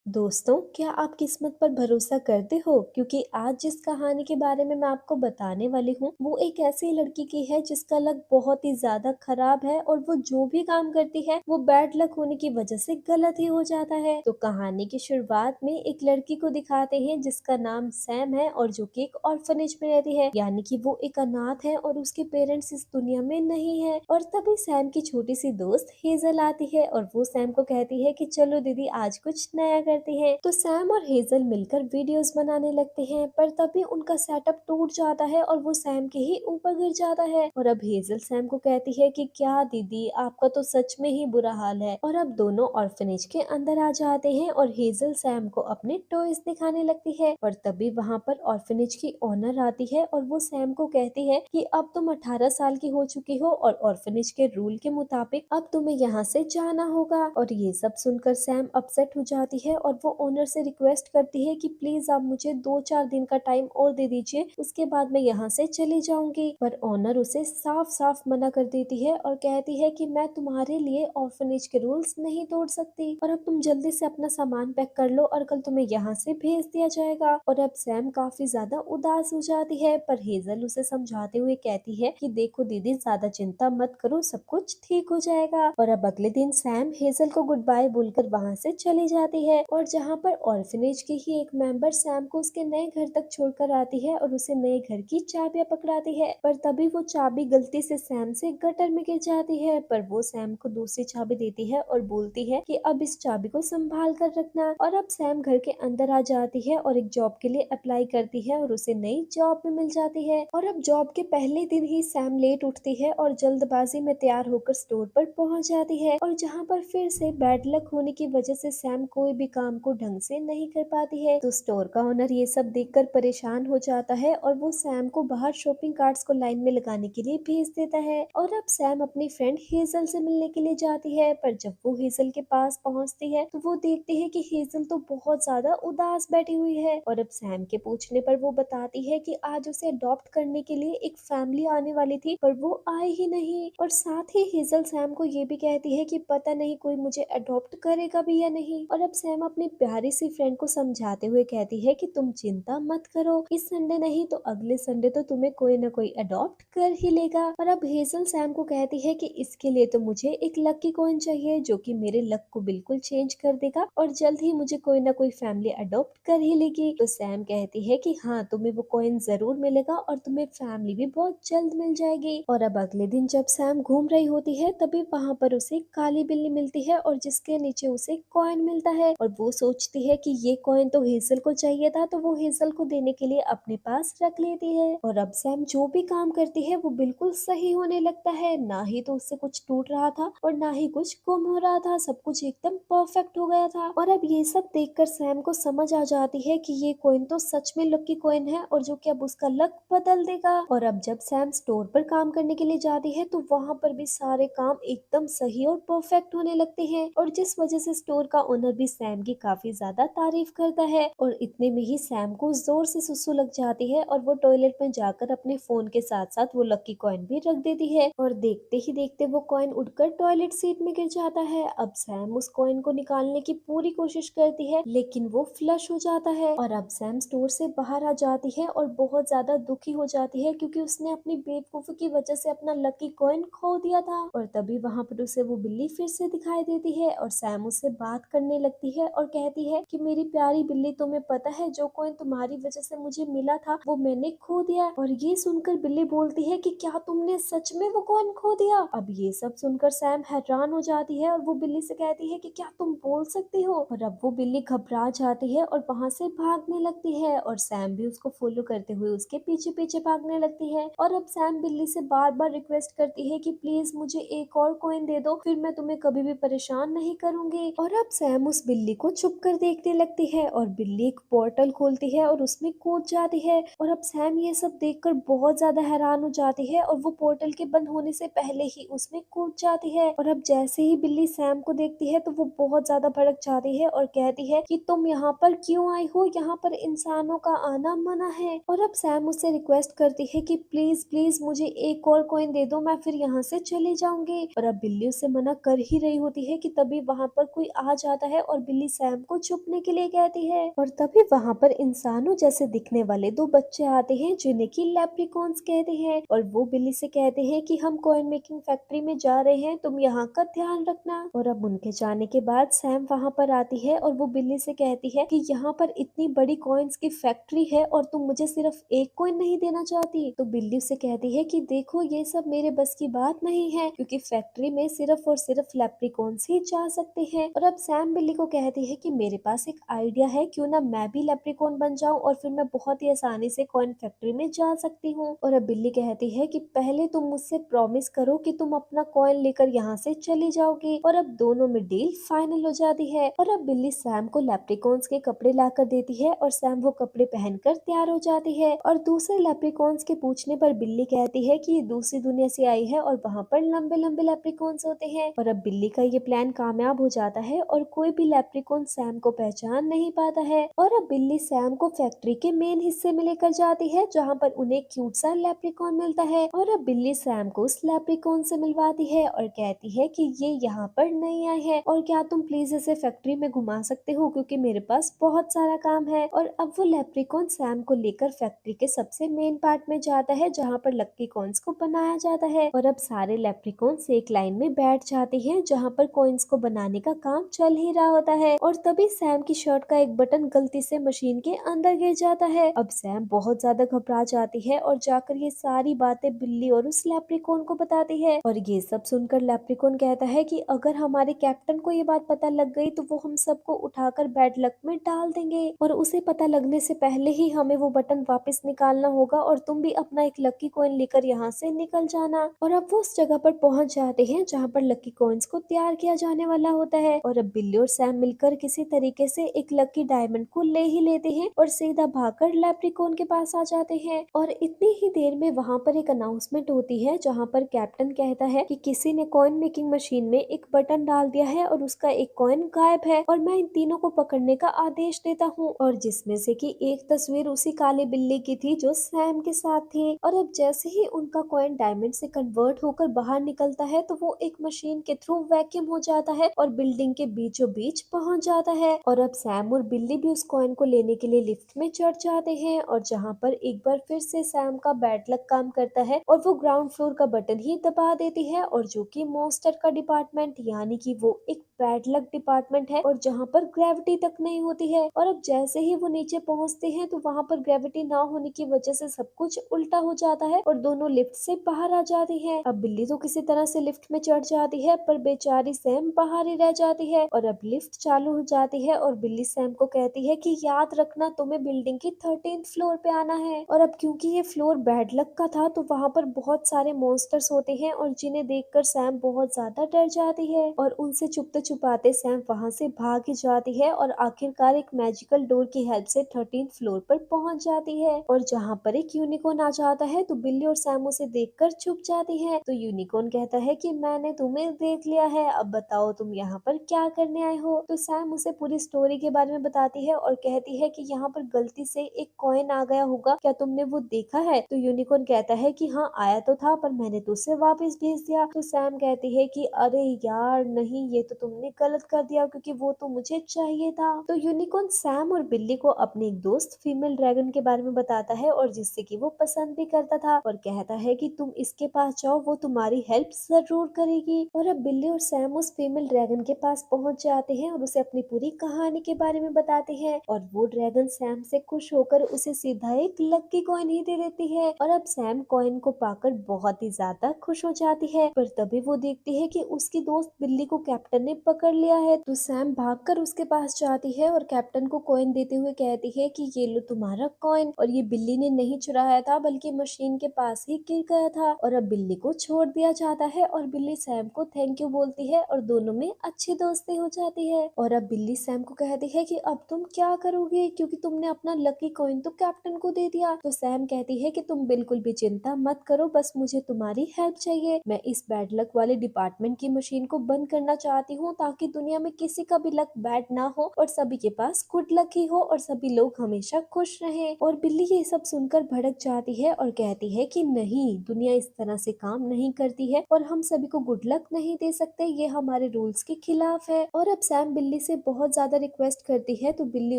दोस्तों, क्या आप किस्मत पर भरोसा करते हो? क्योंकि आज जिस कहानी के बारे में मैं आपको बताने वाली हूँ, वो एक ऐसी लड़की की है जिसका लक बहुत ही ज़्यादा खराब है और वो जो भी काम करती है, वो बैड लक होने की वजह से गलत ही हो जाता है। तो कहानी की शुरुआत में एक लड़की को दिखाते हैं जिसका नाम सैम है और जो कि एक ऑर्फनेज में रहती है, यानी कि वो एक अनाथ है और उसके पेरेंट्स इस दुनिया में नहीं है। और तभी सैम की छोटी सी दोस्त हेजल आती है और वो सैम को कहती है कि चलो दीदी आज कुछ नया करती हैं। तो सैम और हेजल मिलकर वीडियोस बनाने लगते हैं, पर तभी उनका सेटअप टूट जाता है और वो सैम के ही ऊपर गिर जाता है। और अब हेजल सैम को कहती है कि क्या दीदी, आपका तो सच में ही बुरा हाल है। और अब दोनों ऑर्फनेज के अंदर आ जाते हैं और हेजल सैम को अपने टॉयज दिखाने लगती है। और तभी वहाँ पर ऑर्फनेज की ओनर आती है और वो सैम को कहती है कि अब तुम 18 साल की हो चुकी हो और ऑर्फनेज के रूल के मुताबिक अब तुम्हें यहाँ से जाना होगा। और ये सब सुनकर सैम अपसेट हो जाती है और वो ओनर से रिक्वेस्ट करती है कि प्लीज आप मुझे 2-4 दिन का टाइम और दे दीजिए, उसके बाद मैं यहाँ से चली जाऊंगी। पर ओनर उसे साफ साफ मना कर देती है और कहती है कि मैं तुम्हारे लिए ऑर्फनेज के रूल्स नहीं तोड़ सकती और अब तुम जल्दी से अपना सामान पैक कर लो और कल तुम्हें यहाँ से भेज दिया जाएगा। और अब सैम काफी ज्यादा उदास हो जाती है, पर हेजल उसे समझाते हुए कहती है कि देखो दीदी, ज्यादा चिंता मत करो, सब कुछ ठीक हो जाएगा। और अब अगले दिन सैम हेजल को गुड बाय बोलकर वहाँ से चली जाती है और जहाँ पर ऑर्फनेज की ही एक मेंबर सैम को उसके नए घर तक छोड़कर आती है और उसे नए घर की चाबियां पकड़ाती है। पर तभी वो चाबी गलती से सैम से गटर में गिर जाती है, पर वो सैम को दूसरी चाबी देती है और बोलती है कि अब इस चाबी को संभाल कर रखना। और अब सैम घर के अंदर आ जाती है और एक जॉब के लिए अप्लाई करती है और उसे नई जॉब भी मिल जाती है। और अब जॉब के पहले दिन ही सैम लेट उठती है और जल्दबाजी में तैयार होकर स्टोर पर पहुंच जाती है और जहां पर फिर से बैड लक होने की वजह से सैम कोई भी काम को ढंग से नहीं कर पाती है। तो स्टोर का ओनर ये सब देखकर परेशान हो जाता है और वो सैम को बाहर शॉपिंग कार्ट्स को लाइन में लगाने के लिए भेज देता है। और अब सैम अपनी फ्रेंड हेजल से मिलने के लिए जाती है, पर जब वो हेजल के पास पहुंचती है तो वो देखती है कि हेजल तो बहुत ज्यादा उदास बैठी हुई है। और अब सैम के पूछने पर वो बताती है कि आज उसे अडॉप्ट करने के लिए एक फैमिली आने वाली थी, पर वो आए ही नहीं। और साथ ही हेजल सैम को ये भी कहती है कि पता नहीं कोई मुझे अडॉप्ट करेगा भी या नहीं। और अब सैम अपनी प्यारी सी फ्रेंड को समझाते हुए कहती है कि तुम चिंता मत करो, इस संडे नहीं तो अगले संडे तो तुम्हें कोई ना कोई अडॉप्ट कर ही लेगा। और अब हेजल सैम को कहती है कि इसके लिए तो मुझे एक लकी कॉइन चाहिए जो कि मेरे लक को बिल्कुल चेंज कर देगा और जल्द ही मुझे कोई ना कोई फैमिली अडॉप्ट कर ही लेगी। तो सैम कहती है कि हाँ, तुम्हें वो कॉइन जरूर मिलेगा और तुम्हें फैमिली भी बहुत जल्द मिल जाएगी। और अब अगले दिन जब सैम घूम रही होती है तभी वहाँ पर उसे काली बिल्ली मिलती है और जिसके नीचे उसे कॉइन मिलता है और वो सोचती है कि ये कॉइन तो हेजल को चाहिए था, तो वो हेजल को देने के लिए अपने पास रख लेती है। और अब सैम जो भी काम करती है वो बिल्कुल सही होने लगता है, ना ही तो उससे कुछ टूट रहा था और ना ही कुछ गुम हो रहा था, सब कुछ एकदम परफेक्ट हो गया था। और अब ये सब देखकर सैम को समझ आ जाती है कि ये कॉइन तो सच में लकी कॉइन है और जो कि अब उसका लक बदल देगा। और अब जब सैम स्टोर पर काम करने के लिए जाती है तो वहाँ पर भी सारे काम एकदम सही और परफेक्ट होने लगते हैं और जिस वजह से स्टोर का ओनर भी सैम की काफी ज्यादा तारीफ करता है। और इतने में ही सैम को जोर से सुसु लग जाती है और वो टॉयलेट में जाकर अपने फोन के साथ साथ वो लकी कॉइन भी रख देती है और देखते ही देखते वो कॉइन उड़कर टॉयलेट सीट में गिर जाता है। अब सैम उस कॉइन को निकालने की पूरी कोशिश करती है लेकिन वो फ्लश हो जाता है। और अब सैम स्टोर से बाहर आ जाती है और बहुत ज्यादा दुखी हो जाती है क्योंकि उसने अपनी बेवकूफी की वजह से अपना लकी कॉइन खो दिया था। और तभी वहां पर उसे वो बिल्ली फिर से दिखाई देती है और सैम उससे बात करने लगती है और कहती है कि मेरी प्यारी बिल्ली, तुम्हें पता है जो कॉइन तुम्हारी वजह से मुझे मिला था वो मैंने खो दिया। और ये सुनकर बिल्ली बोलती है कि क्या तुमने सच में वो कॉइन खो दिया? अब ये सब सुनकर सैम हैरान हो जाती है और वो बिल्ली से कहती है कि क्या तुम बोल सकती हो? और अब वो बिल्ली घबरा जाती है और वहां से भागने लगती है और सैम भी उसको फॉलो करते हुए उसके पीछे पीछे भागने लगती है। और अब सैम बिल्ली से बार बार रिक्वेस्ट करती है कि प्लीज मुझे एक और कॉइन दे दो, फिर मैं तुम्हें कभी भी परेशान नहीं करूंगी। और अब सैम उस बिल्ली को छुप कर देखने लगती है और बिल्ली एक पोर्टल खोलती है और उसमें कूद जाती है। और अब सैम ये सब देखकर बहुत ज्यादा हैरान हो जाती है और वो पोर्टल के बंद होने से पहले ही उसमें कूद जाती है। और अब जैसे ही बिल्ली सैम को देखती है तो वो बहुत ज्यादा भड़क जाती है और कहती है कि तुम यहाँ पर क्यों आई हो, यहाँ पर इंसानों का आना मना है। और अब सैम उससे रिक्वेस्ट करती है कि प्लीज प्लीज मुझे एक और कॉइन दे दो, मैं फिर यहाँ से चली जाऊंगी। और अब बिल्ली उससे मना कर ही रही होती है कि तभी वहां पर कोई आ जाता है और बिल्ली सैम को छुपने के लिए कहती है। और तभी वहाँ पर इंसानों जैसे दिखने वाले दो बच्चे आते हैं जिन्हें की लेप्रिकॉन्स कहते हैं, और वो बिल्ली से कहते हैं कि हम कॉइन मेकिंग फैक्ट्री में जा रहे हैं, तुम यहाँ का ध्यान रखना। और अब उनके जाने के बाद सैम वहाँ पर आती है और वो बिल्ली से कहती है कि यहाँ पर इतनी बड़ी कॉइन्स की फैक्ट्री है और तुम मुझे सिर्फ एक कॉइन नहीं देना चाहती। तो बिल्ली से कहती है कि देखो ये सब मेरे बस की बात नहीं है, क्योंकि फैक्ट्री में सिर्फ और सिर्फ लेप्रिकॉन्स ही जा सकते हैं। और अब सैम बिल्ली को कहती है कि मेरे पास एक आइडिया है, क्यों ना मैं भी लेप्रिकॉन बन जाऊं और फिर मैं बहुत ही आसानी से कॉइन फैक्ट्री में जा सकती हूँ। और अब बिल्ली कहती है कि पहले तुम मुझसे प्रॉमिस करो कि तुम अपना कॉइन लेकर यहाँ से चली जाओगी। और अब दोनों में डील फाइनल हो जाती है। और अब बिल्ली सैम को लेप्रिकॉन्स के कपड़े लाकर देती है और सैम वो कपड़े पहनकर तैयार हो जाती है। और दूसरे लेप्रिकॉन्स के पूछने पर बिल्ली कहती है कि ये दूसरी दुनिया से आई है और वहाँ पर लंबे लंबे लेप्रिकॉन्स होते हैं। और अब बिल्ली का ये प्लान कामयाब हो जाता है और कोई भी लेप्रिकॉन सैम को पहचान नहीं पाता है। और अब बिल्ली सैम को फैक्ट्री के मेन हिस्से में लेकर जाती है जहाँ पर उन्हें क्यूट सा लेप्रिकॉन मिलता है। और अब बिल्ली सैम को उस लेप्रिकॉन से मिलवाती है और कहती है कि ये यहाँ पर नहीं आए है और क्या तुम प्लीज इसे फैक्ट्री में घुमा सकते हो, क्योंकि मेरे पास बहुत सारा काम है। और अब वो लेप्रिकॉन सैम को लेकर फैक्ट्री के सबसे मेन पार्ट में जाता है जहाँ पर लक्की कॉइन्स को बनाया जाता है। और अब सारे लेप्रिकॉन्स एक लाइन में बैठ जाते हैं जहाँ पर कॉइन्स को बनाने का काम चल ही रहा होता है। और तभी सैम की शर्ट का एक बटन गलती से मशीन के अंदर गिर जाता है। अब सैम बहुत ज्यादा घबरा जाती है और जाकर ये सारी बातें बिल्ली और उस लेप्रिकॉन को बताती है। और ये सब सुनकर लेप्रिकॉन कहता है कि अगर हमारे कैप्टन को ये बात पता लग गई तो वो हम सबको उठाकर बैड लक में डाल देंगे, और उसे पता लगने से पहले ही हमें वो बटन वापस निकालना होगा और तुम भी अपना एक लकी कॉइन लेकर यहाँ से निकल जाना। और अब वो उस जगह पर पहुंच जाते हैं जहाँ पर लकी कॉइन्स को तैयार किया जाने वाला होता है। और अब बिल्ली और सैम मिलकर किसी तरीके से एक लकी डायमंड को ले ही लेते हैं और सीधा भागकर लेप्रिकॉन के पास आ जाते हैं। और इतनी ही देर में वहाँ पर एक अनाउंसमेंट होती है जहाँ पर कैप्टन कहता है कि किसी ने कॉइन मेकिंग मशीन में एक बटन डाल दिया है और उसका एक कॉइन गायब है, और मैं इन तीनों को पकड़ने का आदेश देता हूँ। और जिसमें से कि एक तस्वीर उसी काले बिल्ली की थी जो सैम के साथ थी। और अब जैसे ही उनका कॉइन डायमंड से कन्वर्ट होकर बाहर निकलता है तो वो एक मशीन के थ्रू वैक्यूम हो जाता है और बिल्डिंग के बीचों बीच पहुंच जाता है। और अब सैम और बिल्ली भी उस कॉइन को लेने के लिए लिफ्ट में चढ़ जाते हैं, और जहाँ पर एक बार फिर से सैम का बैड लक काम करता है और वो ग्राउंड फ्लोर का बटन ही दबा देती है, और जो कि मॉन्स्टर का डिपार्टमेंट यानी कि वो एक बैड लक डिपार्टमेंट है और जहाँ पर ग्रेविटी तक नहीं होती है। और अब जैसे ही वो नीचे पहुंचते हैं तो वहाँ पर ग्रेविटी ना होने की वजह से सब कुछ उल्टा हो जाता है और दोनों लिफ्ट से बाहर आ जाती है। अब बिल्ली तो किसी तरह से लिफ्ट में चढ़ जाती है पर बेचारी सैम बाहर ही रह जाती है। और अब लिफ्ट चालू हो जाती है और बिल्ली सैम को कहती है कि याद रखना तुम्हें बिल्डिंग की 13th फ्लोर पे आना है। और अब क्योंकि ये फ्लोर बैड लक का था तो वहाँ पर बहुत सारे मॉन्स्टर्स होते हैं और जिन्हें देखकर सैम बहुत ज्यादा डर जाती है और उनसे छुपते छुपाते सैम वहाँ से भाग ही जाती है और आखिरकार एक मैजिकल डोर की हेल्प से 13th फ्लोर पर पहुंच जाती है। और जहाँ पर एक यूनिकॉर्न आ जाता है तो बिल्ली और सैम उसे देखकर छुप जाती है। तो यूनिकॉर्न कहता है कि मैंने तुम्हें देख लिया है, अब बताओ तुम यहाँ पर क्या करने आए हो। तो सैम उसे पूरी स्टोरी के बारे में बताती है और कहती है कि यहाँ पर गलती से एक कॉइन आ गया होगा, क्या तुमने वो देखा है। तो यूनिकॉर्न कहता है कि हाँ आया तो था पर मैंने तो उसे वापस भेज दिया। तो सैम कहती है कि अरे यार नहीं, ये तो तुमने गलत कर दिया क्योंकि वो तो मुझे चाहिए था। तो यूनिकॉर्न सैम और बिल्ली को अपनी एक दोस्त फीमेल ड्रैगन के बारे में बताता है और जिससे कि वो पसंद भी करता था और कहता है कि तुम इसके पास जाओ, वो तुम्हारी हेल्प जरूर करेगी। और अब बिल्ली और सैम उस फीमेल ड्रैगन के पास पहुंच जाते हैं और उसे अपनी पूरी कहानी के बारे में बताते हैं और वो ड्रैगन सैम से खुश होकर उसे सीधा एक लकी कॉइन ही दे देती है। और अब सैम कॉइन को पाकर बहुत ही ज्यादा खुश हो जाती है, पर तभी वो देखती है कि उसकी दोस्त बिल्ली को कैप्टन ने पकड़ लिया है। तो सैम भागकर उसके पास जाती है और कैप्टन को कॉइन देते हुए कहती है कि ये लो तुम्हारा कॉइन, और ये बिल्ली ने नहीं चुराया था बल्कि मशीन के पास ही गिर गया था। और अब बिल्ली को छोड़ दिया जाता है और बिल्ली सैम को थैंक यू बोलती है और दोनों में अच्छी दोस्ती हो जाती है। और अब बिल्ली सैम को कहती है कि अब तुम क्या करोगे क्योंकि तुमने अपना लकी कॉइन तो कैप्टन को दे दिया। तो सैम कहती है कि तुम बिल्कुल भी चिंता मत करो, बस मुझे तुम्हारी हेल्प चाहिए। मैं इस बैड लक वाले डिपार्टमेंट की मशीन को बंद करना चाहती हूँ हूँ ताकि दुनिया में किसी का भी लक बैड ना हो और सभी के पास गुड लक ही हो और सभी लोग हमेशा खुश रहें। और बिल्ली ये सब सुनकर भड़क जाती है और कहती है कि नहीं, दुनिया इस तरह से काम नहीं करती है और हम सभी को गुड लक नहीं दे सकते, ये हमारे रूल्स के खिलाफ है। और अब सैम बिल्ली से बहुत ज्यादा रिक्वेस्ट करती है तो बिल्ली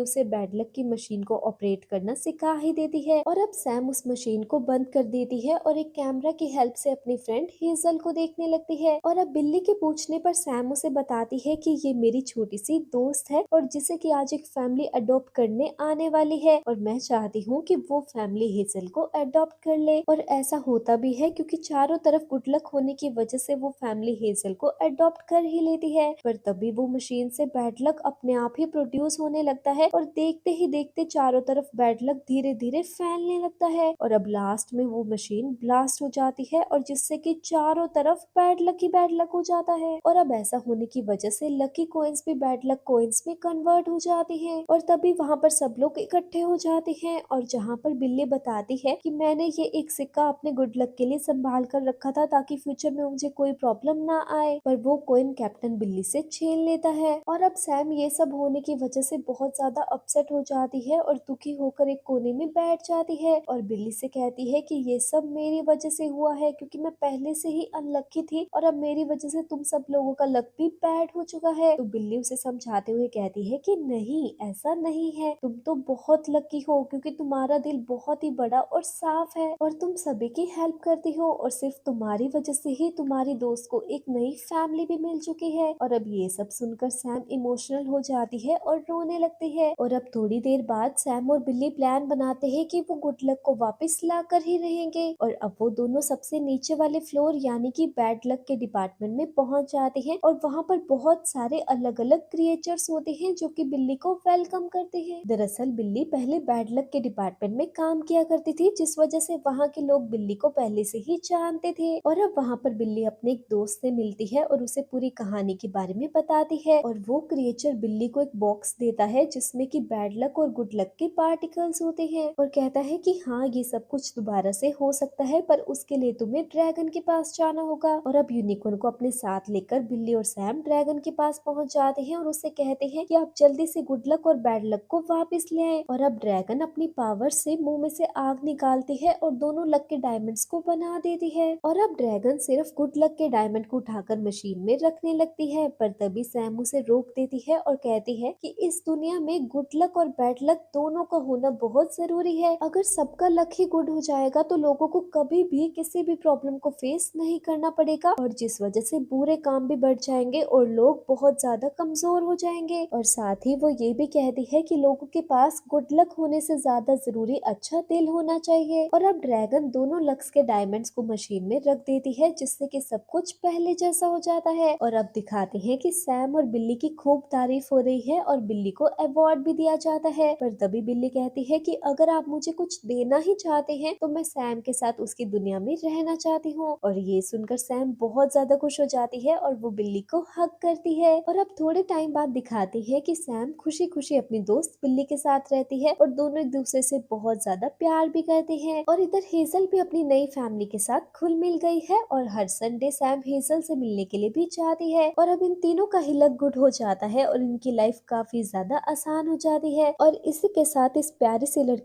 उसे बैड लक की मशीन को ऑपरेट करना सिखा ही देती है। और अब सैम उस मशीन को बंद कर देती है और एक कैमरा की हेल्प से अपनी फ्रेंड हेजल को देखने लगती है। और अब बिल्ली के पूछने पर सैम उसे बताती है कि ये मेरी छोटी सी दोस्त है और जिसे कि आज एक फैमिली अडॉप्ट करने आने वाली है और मैं चाहती हूँ कि वो फैमिली हेजल को अडॉप्ट कर ले। और ऐसा होता भी है क्योंकि चारों तरफ गुड लक होने की वजह से वो फैमिली हेजल को अडॉप्ट कर ही लेती है। पर तभी वो मशीन से बैड लक अपने आप ही प्रोड्यूस होने लगता है और देखते ही देखते चारों तरफ बैड लक धीरे धीरे फैलने लगता है। और अब लास्ट में वो मशीन ब्लास्ट हो जाती है और जिससे कि चारों तरफ बैड लक ही बैड लक हो जाता है। और अब ऐसा होने की वजह से लकी कॉइन्स भी बैड लक कॉइन्स में कन्वर्ट हो जाती हैं और तभी वहां पर सब लोग इकट्ठे हो जाते हैं। और जहां पर बिल्ली बताती है कि मैंने ये एक सिक्का अपने गुड लक के लिए संभाल कर रखा था ताकि फ्यूचर में मुझे कोई प्रॉब्लम ना आए, पर वो कॉइन कैप्टन बिल्ली से छीन लेता है। और अब सैम ये सब होने की वजह से बहुत ज्यादा अपसेट हो जाती है और दुखी होकर एक कोने में बैठ जाती है और बिल्ली से कहती है कि ये सब मेरी वजह से हुआ है क्योंकि मैं पहले से ही अनलकी थी और अब मेरी वजह से तुम सब लोगों का लक भी बैड हो चुका है। तो बिल्ली उसे समझाते हुए कहती है कि नहीं, ऐसा नहीं है, तुम तो बहुत लकी हो क्योंकि तुम्हारा दिल बहुत ही बड़ा और साफ है और तुम सभी की हेल्प करती हो और सिर्फ तुम्हारी वजह से ही तुम्हारी दोस्त को एक नई फैमिली भी मिल चुकी है। और अब ये सब सुनकर सैम इमोशनल हो जाती है और रोने लगती है। और अब थोड़ी देर बाद सैम और बिल्ली प्लान बनाते हैं कि वो गुड लक को वापस ला कर ही रहेंगे। और अब वो दोनों सबसे नीचे वाले फ्लोर यानी कि बैड लक के डिपार्टमेंट में पहुंच जाते हैं और वहां पर बहुत सारे अलग अलग क्रिएचर्स होते हैं जो कि बिल्ली को वेलकम करते हैं। दरअसल बिल्ली पहले बैड लक के डिपार्टमेंट में काम किया करती थी जिस वजह से वहाँ के लोग बिल्ली को पहले से ही जानते थे। और अब वहाँ पर बिल्ली अपने एक दोस्त से मिलती है और उसे पूरी कहानी के बारे में बताती है और वो क्रिएचर बिल्ली को एक बॉक्स देता है जिसमें कि बैड लक और गुड लक के पार्टिकल्स होते हैं और कहता है कि हाँ, ये सब कुछ दोबारा से हो सकता है पर उसके लिए तुम्हें ड्रैगन के पास जाना होगा। और अब यूनिकॉर्न को अपने साथ लेकर बिल्ली और सैम ड्रैगन के पास पहुंच जाते हैं और उससे कहते हैं कि आप जल्दी से गुड लक और बैड लक को वापस ले आए। और अब ड्रैगन अपनी पावर से मुंह में से आग निकालती है और दोनों लक के डायमंड्स को बना देती है। और अब ड्रैगन सिर्फ गुड लक के डायमंड को उठाकर मशीन में रखने लगती है पर तभी सैम उसे रोक देती है और कहती है कि इस दुनिया में गुड लक और बैड लक दोनों का होना बहुत जरूरी है। अगर सबका लक ही गुड हो जाएगा तो लोगों को कभी भी किसी भी प्रॉब्लम को फेस नहीं करना पड़ेगा और जिस वजह से बुरे काम भी बढ़ जाएंगे और लोग बहुत ज्यादा कमजोर हो जाएंगे। और साथ ही वो ये भी कहती है कि लोगों के पास गुड लक होने से ज्यादा जरूरी अच्छा दिल होना चाहिए। और अब ड्रैगन दोनों लक्स के डायमंड्स को मशीन में रख देती है जिससे कि सब कुछ पहले जैसा हो जाता है। और अब दिखाते हैं कि सैम और बिल्ली की खूब तारीफ हो रही है और बिल्ली को अवार्ड भी दिया जाता है। पर तभी बिल्ली कहती है कि अगर आप मुझे कुछ देना ही चाहते हैं तो मैं सैम के साथ उसकी दुनिया में रहना चाहती हूँ। और ये सुनकर सैम बहुत ज्यादा खुश हो जाती है और वो बिल्ली को हग करती है। और अब थोड़े टाइम बाद दिखाती है कि सैम खुशी खुशी अपनी दोस्त बिल्ली के साथ रहती है और दोनों एक दूसरे से बहुत ज्यादा प्यार भी करते हैं। और इधर हेजल भी अपनी नई फैमिली के साथ खुल मिल गई है और हर संडे सैम हेजल से मिलने के लिए भी जाती है। और अब इन तीनों का ही लक गुड हो जाता है और इनकी लाइफ काफी ज्यादा आसान हो जाती है। और इसी के साथ इस प्यारी सी लड़की